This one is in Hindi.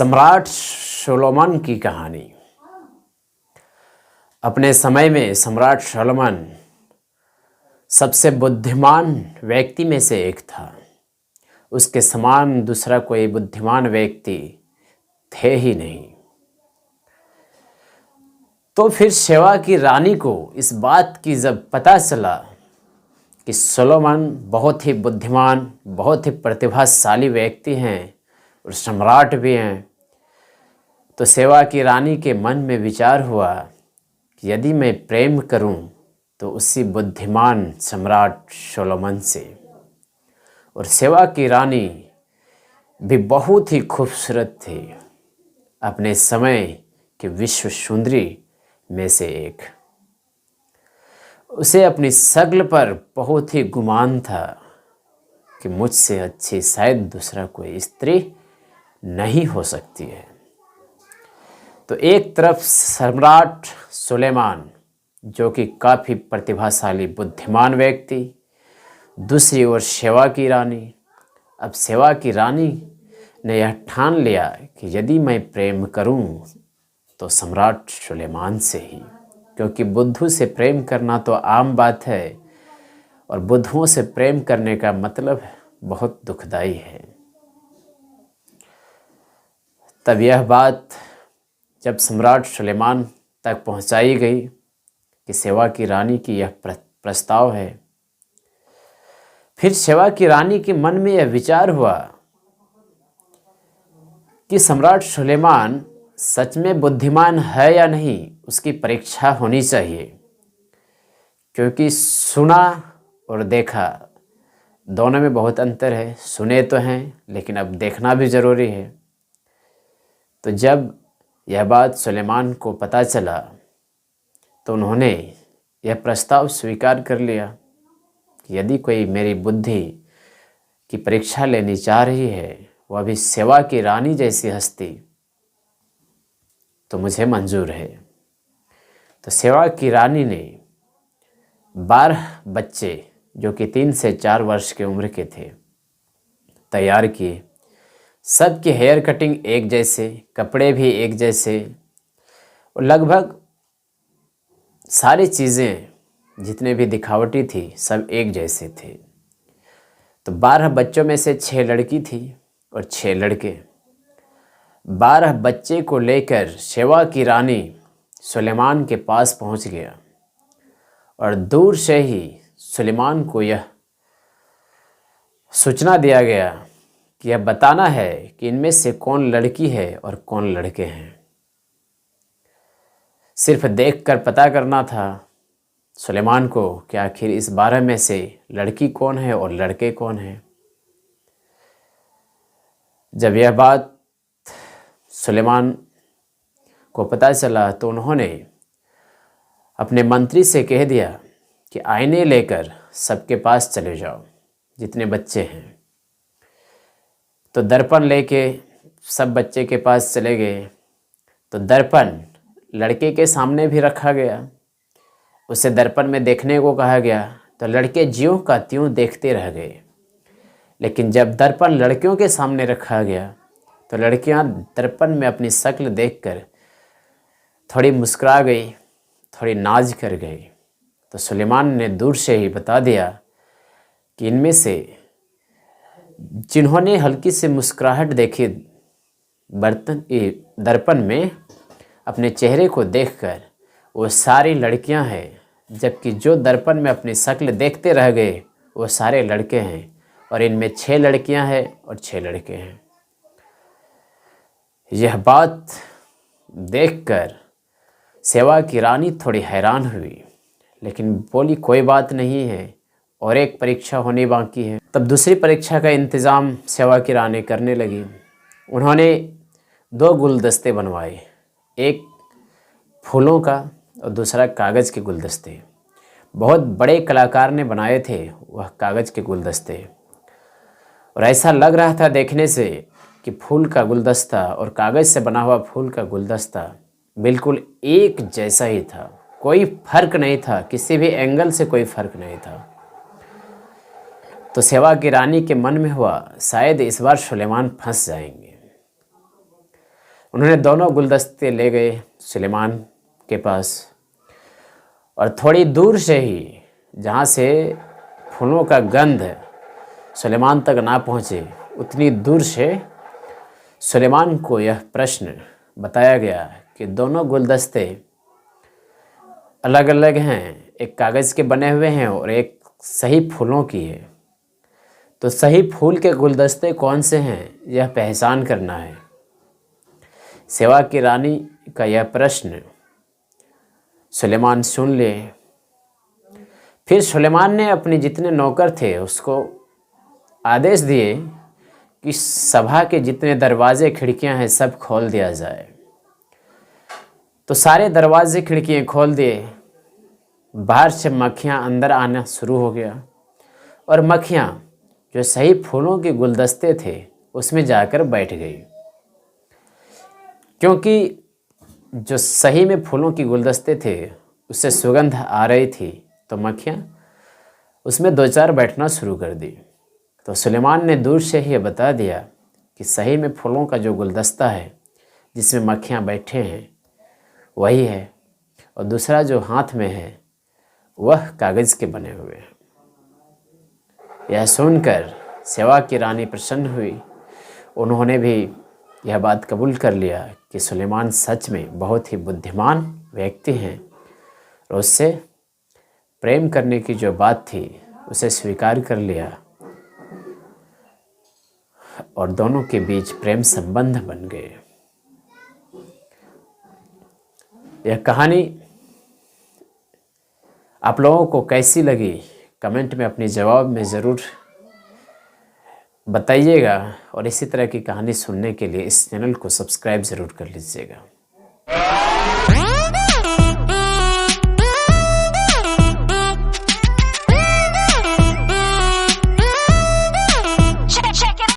सम्राट सोलोमन की कहानी। अपने समय में सम्राट सोलोमन सबसे बुद्धिमान व्यक्ति में से एक था। उसके समान दूसरा कोई बुद्धिमान व्यक्ति थे ही नहीं। तो फिर शेबा की रानी को इस बात की जब पता चला कि सोलोमन बहुत ही बुद्धिमान, बहुत ही प्रतिभाशाली व्यक्ति हैं और सम्राट भी हैं, तो शेबा की रानी के मन में विचार हुआ कि यदि मैं प्रेम करूं तो उसी बुद्धिमान सम्राट सोलोमन से। और शेबा की रानी भी बहुत ही खूबसूरत थी, अपने समय के विश्व सुंदरी में से एक। उसे अपनी शक्ल पर बहुत ही गुमान था कि मुझसे अच्छी शायद दूसरा कोई स्त्री नहीं हो सकती है। तो एक तरफ सम्राट सुलेमान जो कि काफ़ी प्रतिभाशाली बुद्धिमान व्यक्ति, दूसरी ओर शेबा की रानी। अब शेबा की रानी ने यह ठान लिया कि यदि मैं प्रेम करूं तो सम्राट सुलेमान से ही, क्योंकि बुद्धू से प्रेम करना तो आम बात है और बुद्धुओं से प्रेम करने का मतलब बहुत दुखदाई है। तब यह बात जब सम्राट सुलेमान तक पहुंचाई गई कि शेबा की रानी की यह प्रस्ताव है, फिर शेबा की रानी के मन में यह विचार हुआ कि सम्राट सुलेमान सच में बुद्धिमान है या नहीं, उसकी परीक्षा होनी चाहिए। क्योंकि सुना और देखा दोनों में बहुत अंतर है। सुने तो हैं लेकिन अब देखना भी ज़रूरी है। तो जब यह बात सुलेमान को पता चला तो उन्होंने यह प्रस्ताव स्वीकार कर लिया कि यदि कोई मेरी बुद्धि की परीक्षा लेनी चाह रही है, वह भी शेबा की रानी जैसी हस्ती, तो मुझे मंजूर है। तो शेबा की रानी ने 12 बच्चे जो कि 3 से 4 वर्ष की उम्र के थे तैयार किए। सबके हेयर कटिंग एक जैसे, कपड़े भी एक जैसे और लगभग सारी चीज़ें जितने भी दिखावटी थी सब एक जैसे थे। तो 12 बच्चों में से 6 लड़की थी और 6 लड़के। 12 बच्चे को लेकर शेबा की रानी सुलेमान के पास पहुंच गया और दूर से ही सुलेमान को यह सूचना दिया गया कि यह बताना है कि इनमें से कौन लड़की है और कौन लड़के हैं। सिर्फ देखकर पता करना था सुलेमान को कि आखिर इस 12 में से लड़की कौन है और लड़के कौन हैं। जब यह बात सुलेमान को पता चला तो उन्होंने अपने मंत्री से कह दिया कि आईने लेकर सबके पास चले जाओ जितने बच्चे हैं। तो दर्पण लेके सब बच्चे के पास चले गए। तो दर्पण लड़के के सामने भी रखा गया, उसे दर्पण में देखने को कहा गया। तो लड़के ज्यों का त्यों देखते रह गए। लेकिन जब दर्पण लड़कियों के सामने रखा गया तो लड़कियां दर्पण में अपनी शक्ल देखकर थोड़ी मुस्कुरा गई, थोड़ी नाज कर गई। तो सुलेमान ने दूर से ही बता दिया कि इनमें से जिन्होंने हल्की सी मुस्कुराहट देखी दर्पण में अपने चेहरे को देखकर, वो सारी लड़कियां हैं, जबकि जो दर्पण में अपनी शक्ल देखते रह गए वो सारे लड़के हैं। और इनमें 6 लड़कियां हैं और 6 लड़के हैं। यह बात देखकर शेबा की रानी थोड़ी हैरान हुई, लेकिन बोली कोई बात नहीं है और एक परीक्षा होनी बाकी है। तब दूसरी परीक्षा का इंतज़ाम शेबा की रानी करने लगी। उन्होंने 2 गुलदस्ते बनवाए, एक फूलों का और दूसरा कागज़ के गुलदस्ते। बहुत बड़े कलाकार ने बनाए थे वह कागज़ के गुलदस्ते, और ऐसा लग रहा था देखने से कि फूल का गुलदस्ता और कागज़ से बना हुआ फूल का गुलदस्ता बिल्कुल एक जैसा ही था। कोई फर्क नहीं था, किसी भी एंगल से कोई फर्क नहीं था। तो शेबा की रानी के मन में हुआ शायद इस बार सुलेमान फंस जाएंगे। उन्होंने दोनों गुलदस्ते ले गए सुलेमान के पास, और थोड़ी दूर से ही, जहाँ से फूलों का गंध सुलेमान तक ना पहुँचे, उतनी दूर से सुलेमान को यह प्रश्न बताया गया कि दोनों गुलदस्ते अलग अलग हैं, एक कागज़ के बने हुए हैं और एक सही फूलों की है। तो सही फूल के गुलदस्ते कौन से हैं, यह पहचान करना है। सेवा की रानी का यह प्रश्न सुलेमान सुन ले। फिर सुलेमान ने अपने जितने नौकर थे उसको आदेश दिए कि सभा के जितने दरवाजे खिड़कियां हैं सब खोल दिया जाए। तो सारे दरवाजे खिड़कियां खोल दिए। बाहर से मक्खियां अंदर आना शुरू हो गया, और मक्खियां जो सही फूलों के गुलदस्ते थे उसमें जाकर बैठ गई, क्योंकि जो सही में फूलों के गुलदस्ते थे उससे सुगंध आ रही थी। तो मक्खियां उसमें दो चार बैठना शुरू कर दी। तो सुलेमान ने दूर से ही बता दिया कि सही में फूलों का जो गुलदस्ता है जिसमें मक्खियां बैठे हैं वही है, और दूसरा जो हाथ में है वह कागज़ के बने हुए हैं। यह सुनकर सेवा की रानी प्रसन्न हुई। उन्होंने भी यह बात कबूल कर लिया कि सुलेमान सच में बहुत ही बुद्धिमान व्यक्ति हैं, और उससे प्रेम करने की जो बात थी उसे स्वीकार कर लिया, और दोनों के बीच प्रेम संबंध बन गए। यह कहानी आप लोगों को कैसी लगी, कमेंट में अपने जवाब में ज़रूर बताइएगा, और इसी तरह की कहानी सुनने के लिए इस चैनल को सब्सक्राइब ज़रूर कर लीजिएगा।